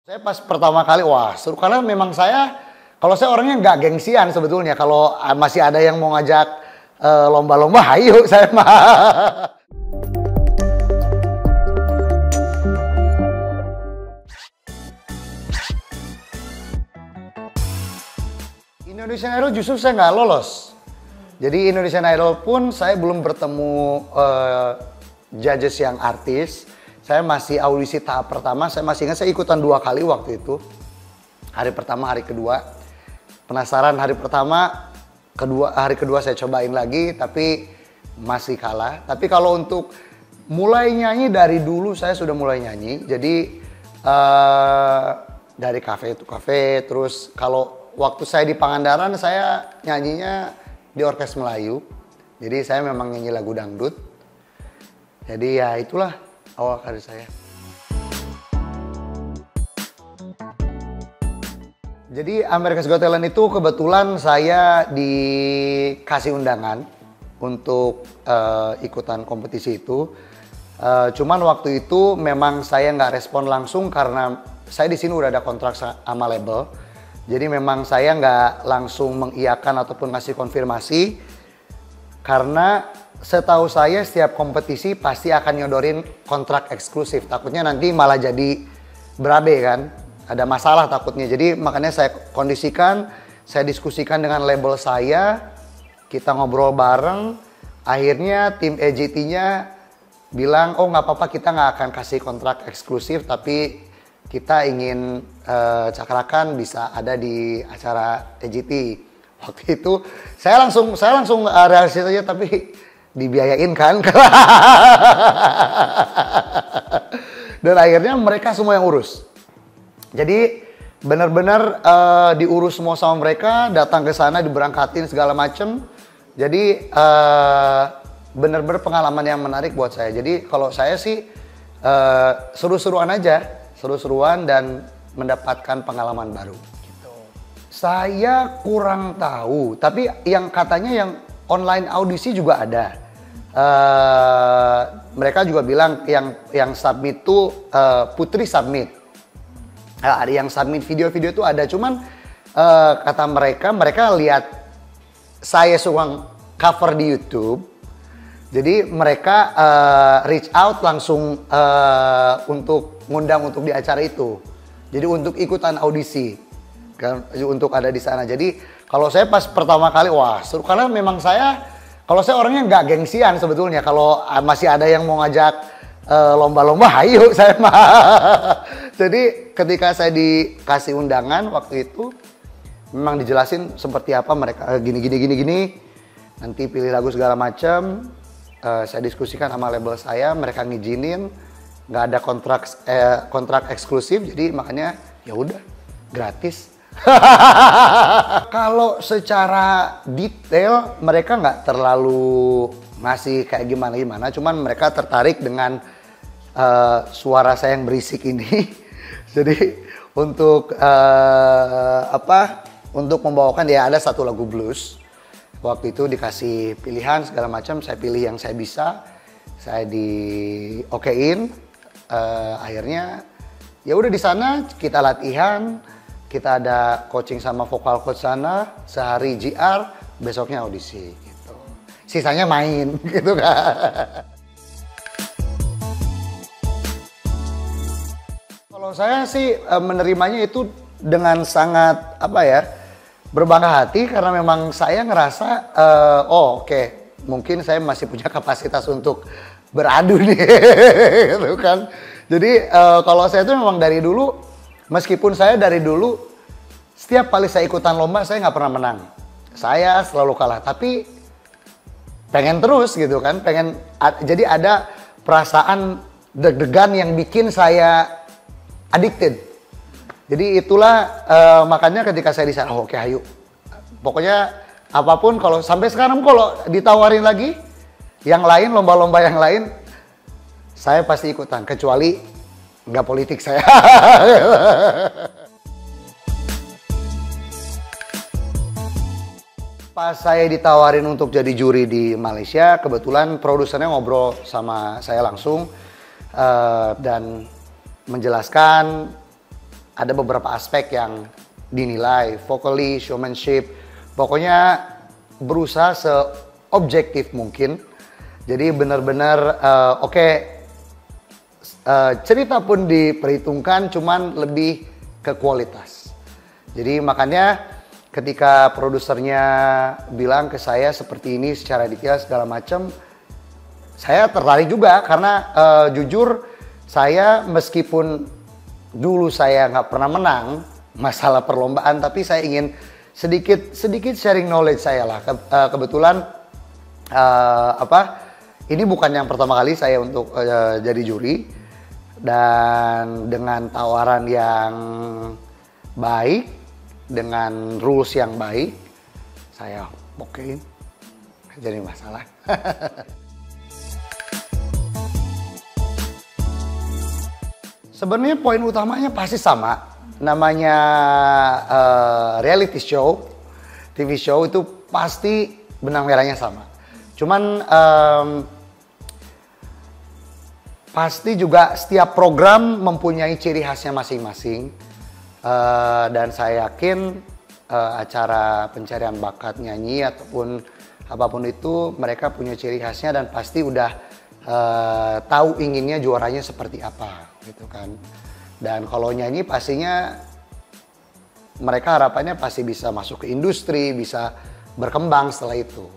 Saya pas pertama kali, wah seru karena memang kalau saya orangnya nggak gengsian sebetulnya. Kalau masih ada yang mau ngajak lomba-lomba, ayo saya mah. Indonesian Idol justru saya nggak lolos. Jadi Indonesian Idol pun saya belum bertemu judges yang artis. Saya masih audisi tahap pertama, saya masih ingat saya ikutan 2 kali waktu itu. Hari pertama, hari kedua. Penasaran hari pertama, hari kedua saya cobain lagi, tapi masih kalah. Tapi kalau untuk mulai nyanyi dari dulu saya sudah mulai nyanyi. Jadi dari kafe itu kafe, terus kalau waktu saya di Pangandaran saya nyanyinya di Orkes Melayu. Jadi saya memang nyanyi lagu dangdut. Jadi ya itulah awal karir saya. Jadi America's Got Talent itu kebetulan saya dikasih undangan untuk ikutan kompetisi itu. Cuman waktu itu memang saya nggak respon langsung karena saya di sini udah ada kontrak sama label. Jadi memang saya nggak langsung mengiyakan ataupun ngasih konfirmasi karena setahu saya setiap kompetisi pasti akan nyodorin kontrak eksklusif. Takutnya nanti malah jadi berabe kan. Ada masalah takutnya. Jadi makanya saya kondisikan, saya diskusikan dengan label saya. Kita ngobrol bareng. Akhirnya tim EJT-nya bilang, oh nggak apa-apa kita nggak akan kasih kontrak eksklusif. Tapi kita ingin Cakrakan bisa ada di acara EJT. Waktu itu saya langsung realisasi saja tapi dibiayain kan. Dan akhirnya mereka semua yang urus. Jadi benar-benar diurus semua sama mereka, datang ke sana diberangkatin segala macem. Jadi benar-benar pengalaman yang menarik buat saya. Jadi kalau saya sih seru-seruan aja, seru-seruan dan mendapatkan pengalaman baru. Gitu. Saya kurang tahu, tapi yang katanya yang online audisi juga ada. Mereka juga bilang yang submit tuh Putri submit. Ada yang submit video-video itu ada. Cuman kata mereka lihat saya suka cover di YouTube. Jadi mereka reach out langsung untuk ngundang untuk di acara itu. Jadi untuk ikutan audisi kan, untuk ada di sana. Jadi kalau saya pas pertama kali, wah seru karena memang kalau saya orangnya nggak gengsian sebetulnya. Kalau masih ada yang mau ngajak lomba-lomba, ayo saya mah. Jadi ketika saya dikasih undangan waktu itu, memang dijelasin seperti apa mereka gini. Nanti pilih lagu segala macam. Saya diskusikan sama label saya, mereka ngizinin, nggak ada kontrak eksklusif, jadi makanya ya udah gratis. Kalau secara detail mereka nggak terlalu ngasih kayak gimana, cuman mereka tertarik dengan suara saya yang berisik ini. Jadi untuk untuk membawakan dia ada satu lagu blues. Waktu itu dikasih pilihan segala macam, saya pilih yang saya bisa, saya di-okein. Akhirnya ya udah di sana kita latihan. Kita ada coaching sama vokal coach sana, sehari GR, besoknya audisi gitu. Sisanya main gitu kan. Kalau saya sih menerimanya itu dengan sangat berbangga hati karena memang saya ngerasa oke, mungkin saya masih punya kapasitas untuk beradu nih gitu kan. Jadi kalau saya itu memang dari dulu, meskipun saya dari dulu setiap kali saya ikutan lomba saya nggak pernah menang. Saya selalu kalah, tapi pengen terus gitu kan. Jadi ada perasaan deg-degan yang bikin saya addicted. Jadi itulah makanya ketika saya di sana, oke ayo. Pokoknya apapun, kalau sampai sekarang kalau ditawarin lagi yang lain, lomba-lomba yang lain, saya pasti ikutan, kecuali nggak politik saya. Pas saya ditawarin untuk jadi juri di Malaysia, kebetulan produsernya ngobrol sama saya langsung dan menjelaskan ada beberapa aspek yang dinilai, vocally, showmanship, pokoknya berusaha seobjektif mungkin. Jadi benar-benar oke, cerita pun diperhitungkan, cuman lebih ke kualitas. Jadi makanya ketika produsernya bilang ke saya seperti ini secara detail segala macam, saya tertarik juga karena jujur saya meskipun dulu saya nggak pernah menang masalah perlombaan, tapi saya ingin sedikit sharing knowledge saya lah. Kebetulan ini bukan yang pertama kali saya untuk jadi juri, dan dengan tawaran yang baik, dengan rules yang baik, saya okein, nggak jadi masalah. Sebenarnya poin utamanya pasti sama, namanya reality show, TV show itu pasti benang merahnya sama. Cuman pasti juga setiap program mempunyai ciri khasnya masing-masing, dan saya yakin acara pencarian bakat nyanyi ataupun apapun itu mereka punya ciri khasnya dan pasti udah tahu inginnya juaranya seperti apa gitu kan. Dan kalau nyanyi pastinya mereka harapannya pasti bisa masuk ke industri, bisa berkembang setelah itu.